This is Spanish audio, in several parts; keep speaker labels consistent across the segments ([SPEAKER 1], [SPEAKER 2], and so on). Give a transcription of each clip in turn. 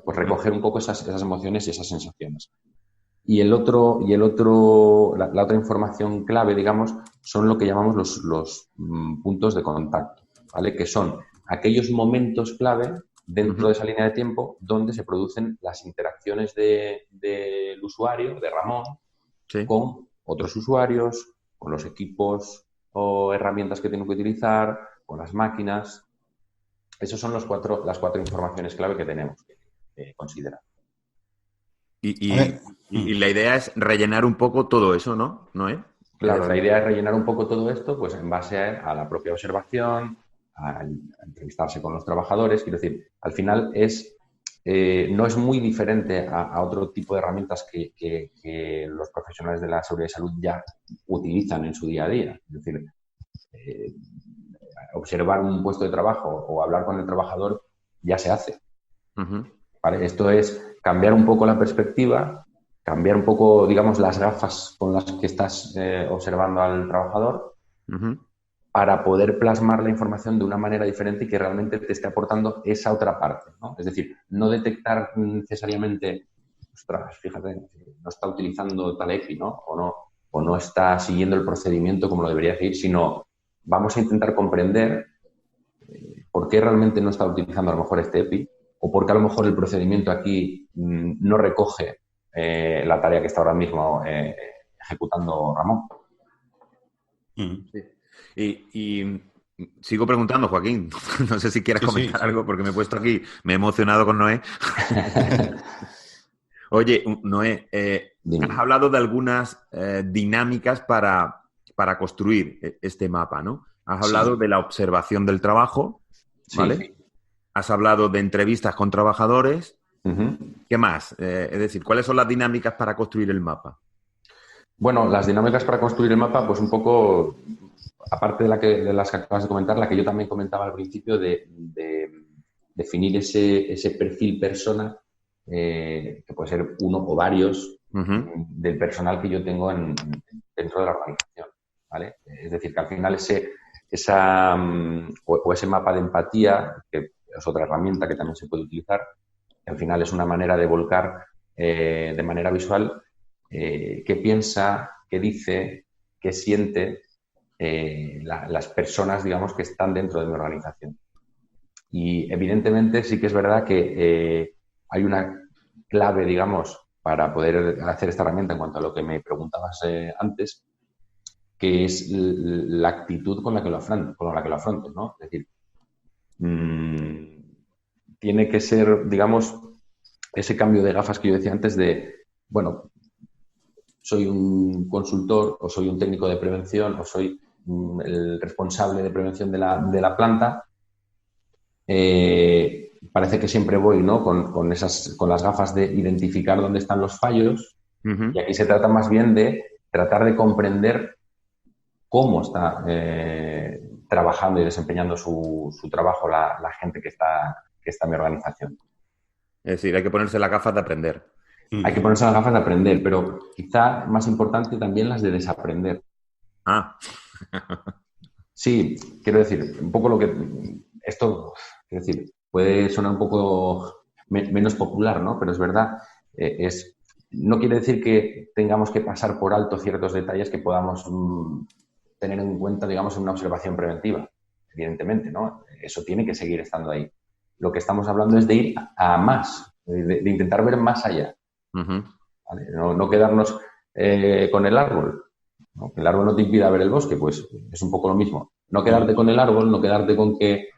[SPEAKER 1] pues recoger un poco esas emociones y esas sensaciones. Y la otra información clave, digamos, son lo que llamamos los puntos de contacto, ¿vale? Que son aquellos momentos clave dentro de esa línea de tiempo donde se producen las interacciones del usuario, de Ramón,
[SPEAKER 2] Sí.
[SPEAKER 1] con otros usuarios, con los equipos o herramientas que tienen que utilizar, con las máquinas. Esas son las cuatro informaciones clave que tenemos que considerar.
[SPEAKER 2] Y,
[SPEAKER 3] A ver,
[SPEAKER 2] y la idea es rellenar un poco todo eso, ¿no? ¿No es?
[SPEAKER 1] Claro, la idea es rellenar un poco todo esto pues en base a la propia observación, a entrevistarse con los trabajadores. Quiero decir, al final no es muy diferente a otro tipo de herramientas que los profesionales de la seguridad y salud ya utilizan en su día a día. Es decir, eh, observar un puesto de trabajo o hablar con el trabajador ya se hace.
[SPEAKER 2] Uh-huh.
[SPEAKER 1] ¿Vale? Esto es cambiar un poco la perspectiva, cambiar un poco, digamos, las gafas con las que estás observando al trabajador
[SPEAKER 2] Uh-huh.
[SPEAKER 1] para poder plasmar la información de una manera diferente y que realmente te esté aportando esa otra parte, ¿no? Es decir, no detectar necesariamente, ostras, fíjate, no está utilizando tal EPI, ¿no? O no está siguiendo el procedimiento como lo debería seguir, sino vamos a intentar comprender por qué realmente no está utilizando a lo mejor este EPI o por qué a lo mejor el procedimiento aquí no recoge la tarea que está ahora mismo ejecutando Ramón.
[SPEAKER 2] Sí. Y sigo preguntando, Joaquín. No sé si quieres comentar algo porque me he puesto aquí, me he emocionado con Noé. Oye, Noé, has hablado de algunas dinámicas para construir este mapa, ¿no? Has hablado de la observación del trabajo, ¿vale?
[SPEAKER 1] Sí.
[SPEAKER 2] Has hablado de entrevistas con trabajadores.
[SPEAKER 1] Uh-huh.
[SPEAKER 2] ¿Qué más? Es decir, ¿cuáles son las dinámicas para construir el mapa?
[SPEAKER 1] Bueno, las dinámicas para construir el mapa, pues un poco, aparte de las que acabas de comentar, la que yo también comentaba al principio de definir ese perfil persona, que puede ser uno o varios, del personal que yo tengo dentro de la organización, ¿vale? Es decir, que al final ese mapa de empatía, que es otra herramienta que también se puede utilizar, que al final es una manera de volcar de manera visual qué piensa, qué dice, qué siente las personas, digamos, que están dentro de mi organización. Y evidentemente sí que es verdad que hay una clave, digamos, para poder hacer esta herramienta en cuanto a lo que me preguntabas antes, que es la actitud con la que lo afrontes, ¿no? Es decir, tiene que ser, digamos, ese cambio de gafas que yo decía antes de, bueno, soy un consultor o soy un técnico de prevención o soy el responsable de prevención de la planta, parece que siempre voy, ¿no? con las gafas de identificar dónde están los fallos. Y aquí se trata más bien de tratar de comprender cómo está trabajando y desempeñando su trabajo la gente que está en mi organización.
[SPEAKER 2] Es decir, hay que ponerse las gafas de aprender.
[SPEAKER 1] Hay que ponerse las gafas de aprender, pero quizá más importante también las de desaprender.
[SPEAKER 2] Ah.
[SPEAKER 1] Sí, quiero decir, un poco esto, quiero decir, puede sonar un poco menos popular, ¿no? Pero es verdad, no quiere decir que tengamos que pasar por alto ciertos detalles que podamos tener en cuenta, digamos, en una observación preventiva, evidentemente, ¿no? Eso tiene que seguir estando ahí. Lo que estamos hablando es de ir a más, de intentar ver más allá.
[SPEAKER 2] Uh-huh.
[SPEAKER 1] ¿Vale? No quedarnos con el árbol, ¿no? Que el árbol no te impida ver el bosque, pues es un poco lo mismo. No quedarte con el árbol, no quedarte con que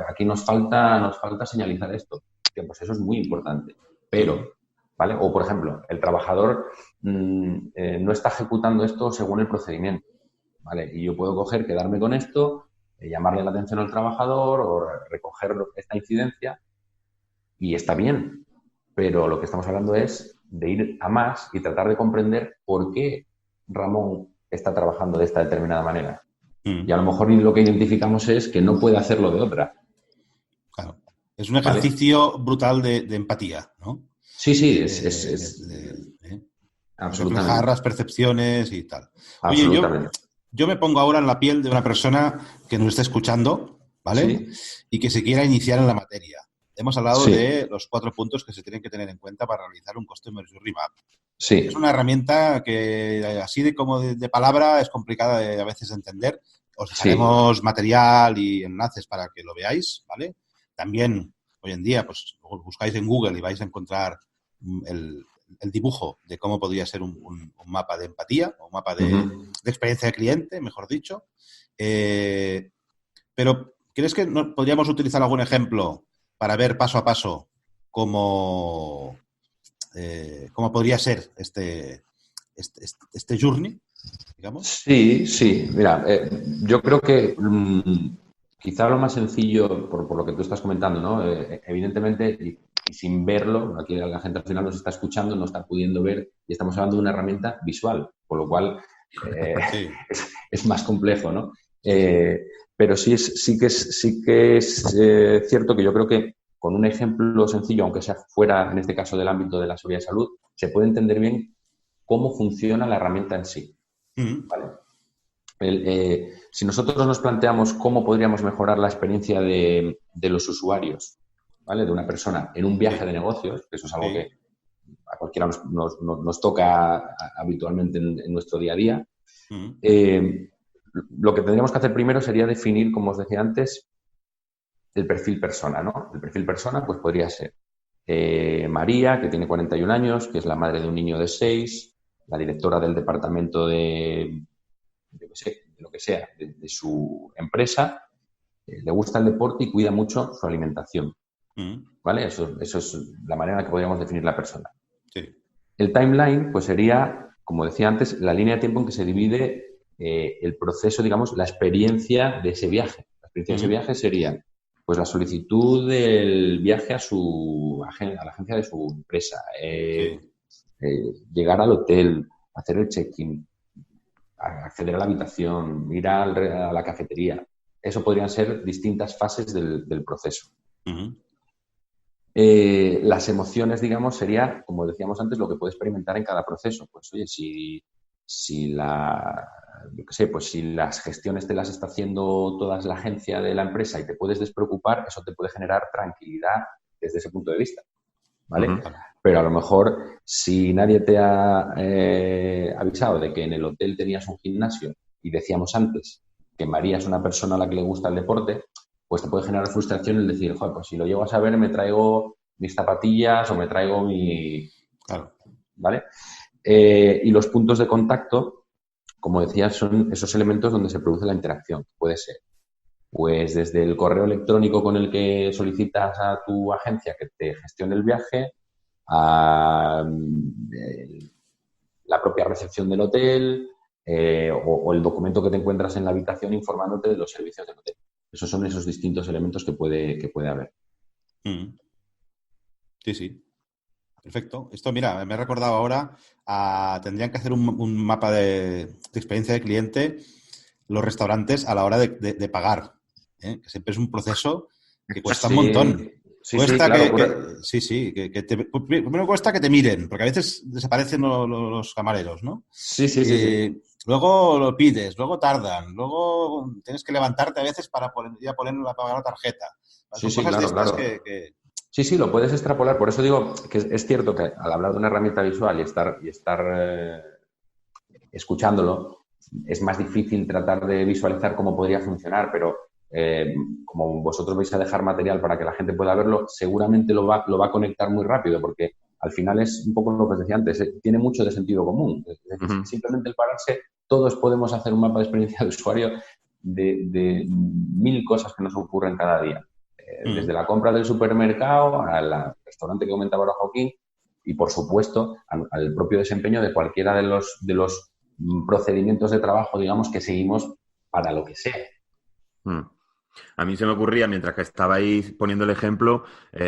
[SPEAKER 1] aquí nos falta señalizar esto. Que, pues eso es muy importante. Pero, ¿vale? O, por ejemplo, el trabajador no está ejecutando esto según el procedimiento, ¿vale? Y yo puedo quedarme con esto, llamarle la atención al trabajador o recoger esta incidencia y está bien. Pero lo que estamos hablando es de ir a más y tratar de comprender por qué Ramón está trabajando de esta determinada manera. Y a lo mejor lo que identificamos es que no puede hacerlo de otra.
[SPEAKER 3] Claro. Es un ejercicio brutal de empatía, ¿no?
[SPEAKER 1] Sí, absolutamente.
[SPEAKER 3] Reflejar las percepciones y tal. Oye, yo me pongo ahora en la piel de una persona que nos está escuchando, ¿vale?
[SPEAKER 1] Sí.
[SPEAKER 3] Y que se quiera iniciar en la materia. hemos hablado
[SPEAKER 1] Sí.
[SPEAKER 3] de los 4 puntos que se tienen que tener en cuenta para realizar un Customer Journey Map.
[SPEAKER 1] Sí,
[SPEAKER 3] Es una herramienta que así de palabra es complicada a veces de entender. Os
[SPEAKER 1] sí.
[SPEAKER 3] dejaremos material y enlaces para que lo veáis, ¿vale? También, hoy en día, pues buscáis en Google y vais a encontrar el dibujo de cómo podría ser un mapa de empatía o un mapa de experiencia de cliente, mejor dicho. Pero, ¿crees que podríamos utilizar algún ejemplo para ver paso a paso cómo podría ser este journey, digamos?
[SPEAKER 1] Sí. Mira, yo creo que quizá lo más sencillo, por lo que tú estás comentando, ¿no? Evidentemente, y sin verlo, aquí la gente al final nos está escuchando, no está pudiendo ver, y estamos hablando de una herramienta visual, con lo cual
[SPEAKER 3] Sí.
[SPEAKER 1] es más complejo, ¿no? Pero sí que es cierto que yo creo que con un ejemplo sencillo, aunque sea fuera, en este caso, del ámbito de la seguridad y salud, se puede entender bien cómo funciona la herramienta en sí. ¿Vale? Si nosotros nos planteamos cómo podríamos mejorar la experiencia de los usuarios, ¿vale? De una persona en un viaje de negocios, que eso es algo que a cualquiera nos toca habitualmente en nuestro día a día, lo que tendríamos que hacer primero sería definir, como os decía antes, el perfil persona, ¿no? El perfil persona pues podría ser María, que tiene 41 años, que es la madre de un niño de 6, la directora del departamento de lo que sea, de su empresa, le gusta el deporte y cuida mucho su alimentación. ¿Vale? Eso es la manera en la que podríamos definir la persona.
[SPEAKER 3] Sí.
[SPEAKER 1] El timeline, pues sería, como decía antes, la línea de tiempo en que se divide el proceso, digamos, la experiencia de ese viaje. La experiencia de ese viaje sería, pues, la solicitud del viaje a la agencia de su empresa, llegar al hotel, hacer el check-in, acceder a la habitación, ir a la cafetería. Eso podrían ser distintas fases del proceso. Las emociones, digamos, sería, como decíamos antes, lo que puede experimentar en cada proceso. Pues, oye, si las gestiones te las está haciendo toda la agencia de la empresa y te puedes despreocupar, eso te puede generar tranquilidad desde ese punto de vista, ¿vale? Pero a lo mejor, si nadie te ha avisado de que en el hotel tenías un gimnasio y decíamos antes que María es una persona a la que le gusta el deporte, pues te puede generar frustración el decir, joder, pues si lo llego a saber me traigo mis zapatillas o me traigo mi...
[SPEAKER 3] Claro.
[SPEAKER 1] ¿Vale? Y los puntos de contacto, como decía, son esos elementos donde se produce la interacción. Puede ser, pues desde el correo electrónico con el que solicitas a tu agencia que te gestione el viaje, a la propia recepción del hotel o el documento que te encuentras en la habitación informándote de los servicios del hotel. Esos son esos distintos elementos que puede haber.
[SPEAKER 3] Sí. Perfecto. Esto, mira, me he recordado ahora, tendrían que hacer un mapa de experiencia de cliente los restaurantes a la hora de pagar, ¿eh? Que siempre es un proceso que cuesta un montón. Cuesta primero cuesta que te miren, porque a veces desaparecen los camareros, ¿no?
[SPEAKER 1] Sí.
[SPEAKER 3] Luego lo pides, luego tardan, luego tienes que levantarte a veces para pagar la tarjeta. Son cosas
[SPEAKER 1] claro.
[SPEAKER 3] que...
[SPEAKER 1] Sí, lo puedes extrapolar. Por eso digo que es cierto que al hablar de una herramienta visual y estar escuchándolo, es más difícil tratar de visualizar cómo podría funcionar, pero como vosotros vais a dejar material para que la gente pueda verlo, seguramente lo va a conectar muy rápido, porque al final es un poco lo que os decía antes, tiene mucho de sentido común. Es decir, simplemente el pararse, todos podemos hacer un mapa de experiencia de usuario de 1000 cosas que nos ocurren cada día. Desde la compra del supermercado al restaurante que comentaba ahora Joaquín y, por supuesto, al propio desempeño de cualquiera de los procedimientos de trabajo, digamos, que seguimos para lo que sea.
[SPEAKER 2] A mí se me ocurría, mientras que estabais poniendo el ejemplo,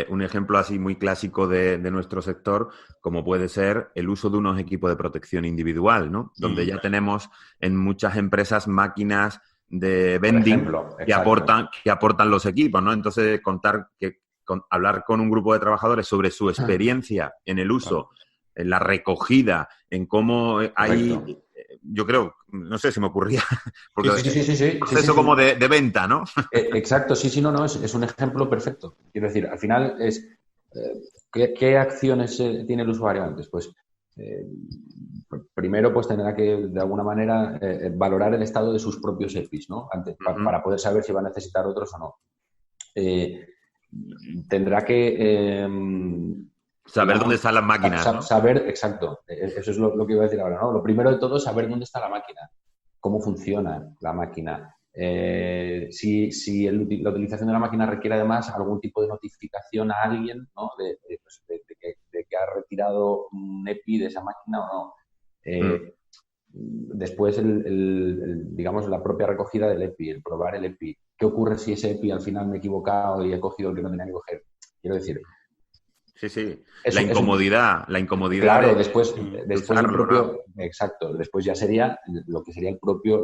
[SPEAKER 2] un ejemplo así muy clásico de nuestro sector, como puede ser el uso de unos equipos de protección individual, ¿no? Donde ya tenemos en muchas empresas máquinas de vending que aportan los equipos, ¿no? Entonces, hablar con un grupo de trabajadores sobre su experiencia en el uso, en la recogida, en cómo hay yo creo, no sé si me ocurría, porque
[SPEAKER 1] Sí.
[SPEAKER 2] proceso como de venta, ¿no?
[SPEAKER 1] Exacto, sí, no, es un ejemplo perfecto. Quiero decir, al final es, ¿qué acciones tiene el usuario antes? Pues primero pues tendrá que, de alguna manera, valorar el estado de sus propios EPIs, ¿no? Antes, para poder saber si va a necesitar otros o no. Tendrá que...
[SPEAKER 2] saber dónde están las máquinas, ¿no?
[SPEAKER 1] Saber, exacto, eso es lo que iba a decir ahora, ¿no? Lo primero de todo es saber dónde está la máquina, cómo funciona la máquina, si la utilización de la máquina requiere además algún tipo de notificación a alguien, ¿no? de que ha retirado un EPI de esa máquina o no. Después, digamos, la propia recogida del EPI, el probar el EPI. ¿Qué ocurre si ese EPI al final me he equivocado y he cogido el que no tenía que coger? Quiero decir...
[SPEAKER 2] Sí. La incomodidad.
[SPEAKER 1] Claro, después
[SPEAKER 2] usarlo,
[SPEAKER 1] el propio...
[SPEAKER 2] ¿no?
[SPEAKER 1] Exacto. Después ya sería lo que sería la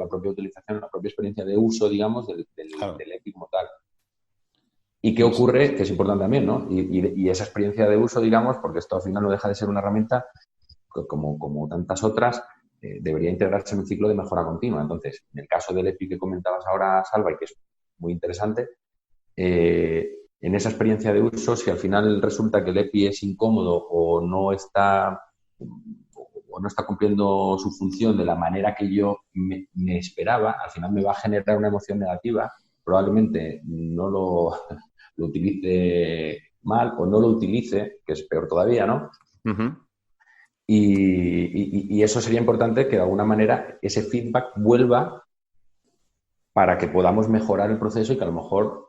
[SPEAKER 1] propia utilización, la propia experiencia de uso, digamos, del EPI como tal. ¿Y qué ocurre? Que es importante también, ¿no? Y esa experiencia de uso, digamos, porque esto al final no deja de ser una herramienta, como tantas otras, debería integrarse en un ciclo de mejora continua. Entonces, en el caso del EPI que comentabas ahora, Salva, y que es muy interesante, en esa experiencia de uso, si al final resulta que el EPI es incómodo o no está cumpliendo su función de la manera que yo me esperaba, al final me va a generar una emoción negativa. Probablemente no lo utilice mal o no lo utilice, que es peor todavía, ¿no?
[SPEAKER 2] Uh-huh.
[SPEAKER 1] Y eso sería importante, que de alguna manera ese feedback vuelva para que podamos mejorar el proceso y que a lo mejor,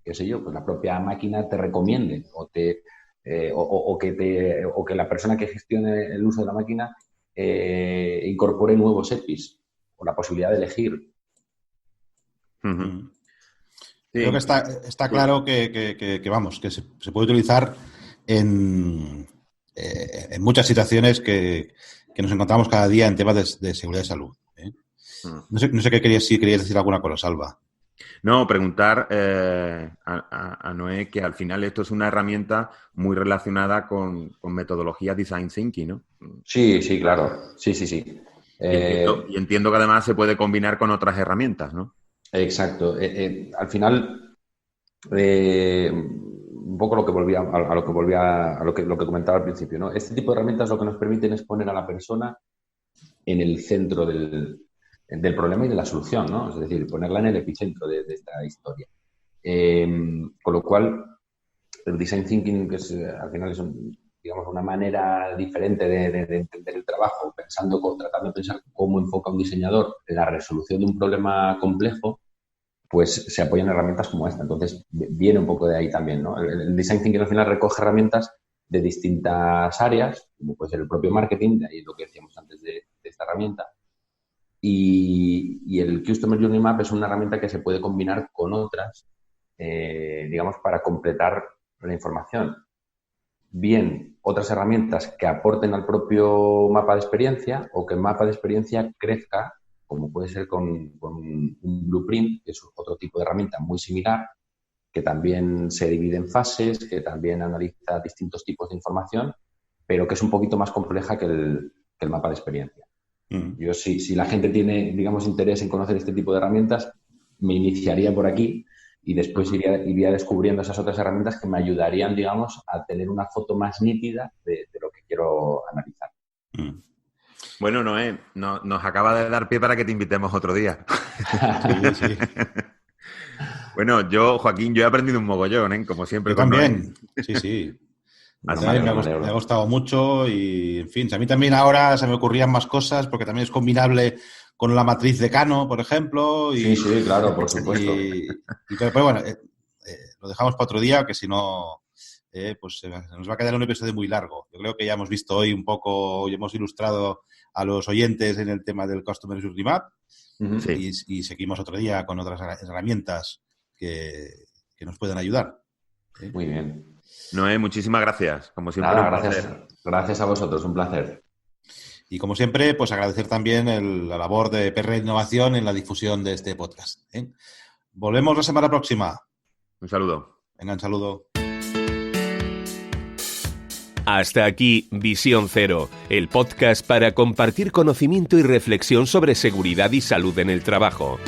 [SPEAKER 1] qué sé yo, pues la propia máquina te recomiende o que la persona que gestione el uso de la máquina incorpore nuevos EPIs o la posibilidad de elegir.
[SPEAKER 2] Uh-huh.
[SPEAKER 3] Creo que está claro que vamos, que se puede utilizar en muchas situaciones que nos encontramos cada día en temas de seguridad y salud. No sé si querías decir alguna cosa, Salva.
[SPEAKER 2] No, preguntar a Noé que al final esto es una herramienta muy relacionada con metodología Design Thinking, ¿no?
[SPEAKER 1] Sí, claro. Sí.
[SPEAKER 2] Y entiendo que además se puede combinar con otras herramientas, ¿no?
[SPEAKER 1] Exacto. Al final, un poco lo que comentaba al principio, ¿no? Este tipo de herramientas lo que nos permiten es poner a la persona en el centro del problema y de la solución, ¿no? Es decir, ponerla en el epicentro de esta historia. Con lo cual, el design thinking, que al final es digamos, una manera diferente de entender el trabajo, tratando de pensar cómo enfoca un diseñador la resolución de un problema complejo, pues se apoyan en herramientas como esta. Entonces, viene un poco de ahí también, ¿no? El design thinking al final recoge herramientas de distintas áreas, como puede ser el propio marketing, de ahí lo que decíamos antes de esta herramienta. Y el Customer Journey Map es una herramienta que se puede combinar con otras, digamos, para completar la información. Bien, otras herramientas que aporten al propio mapa de experiencia o que el mapa de experiencia crezca, como puede ser con un blueprint, que es otro tipo de herramienta muy similar, que también se divide en fases, que también analiza distintos tipos de información, pero que es un poquito más compleja que el mapa de experiencia. Yo, si la gente tiene, digamos, interés en conocer este tipo de herramientas, me iniciaría por aquí y después iría descubriendo esas otras herramientas que me ayudarían, digamos, a tener una foto más nítida de lo que quiero analizar.
[SPEAKER 2] Bueno, Noé, nos acaba de dar pie para que te invitemos otro día.
[SPEAKER 3] Sí.
[SPEAKER 2] Bueno, Joaquín, yo he aprendido un mogollón, ¿eh? Como siempre.
[SPEAKER 3] Yo también, Noé. Sí. Me ha gustado mucho y, en fin, a mí también ahora se me ocurrían más cosas porque también es combinable con la matriz de Kano, por ejemplo.
[SPEAKER 1] Sí, claro, por supuesto.
[SPEAKER 3] Pero bueno, lo dejamos para otro día, que si no, pues se nos va a quedar un episodio muy largo. Yo creo que ya hemos visto hoy un poco, y hemos ilustrado a los oyentes en el tema del Customer Journey Map. Y seguimos otro día con otras herramientas que nos pueden ayudar.
[SPEAKER 1] Muy bien.
[SPEAKER 2] Noé, muchísimas gracias. Como siempre,
[SPEAKER 1] Nada, gracias a vosotros, un placer.
[SPEAKER 3] Y como siempre, pues agradecer también la labor de PR Innovación en la difusión de este podcast. Volvemos la semana próxima.
[SPEAKER 2] Un saludo.
[SPEAKER 3] Venga, un saludo.
[SPEAKER 4] Hasta aquí Visión Cero, el podcast para compartir conocimiento y reflexión sobre seguridad y salud en el trabajo.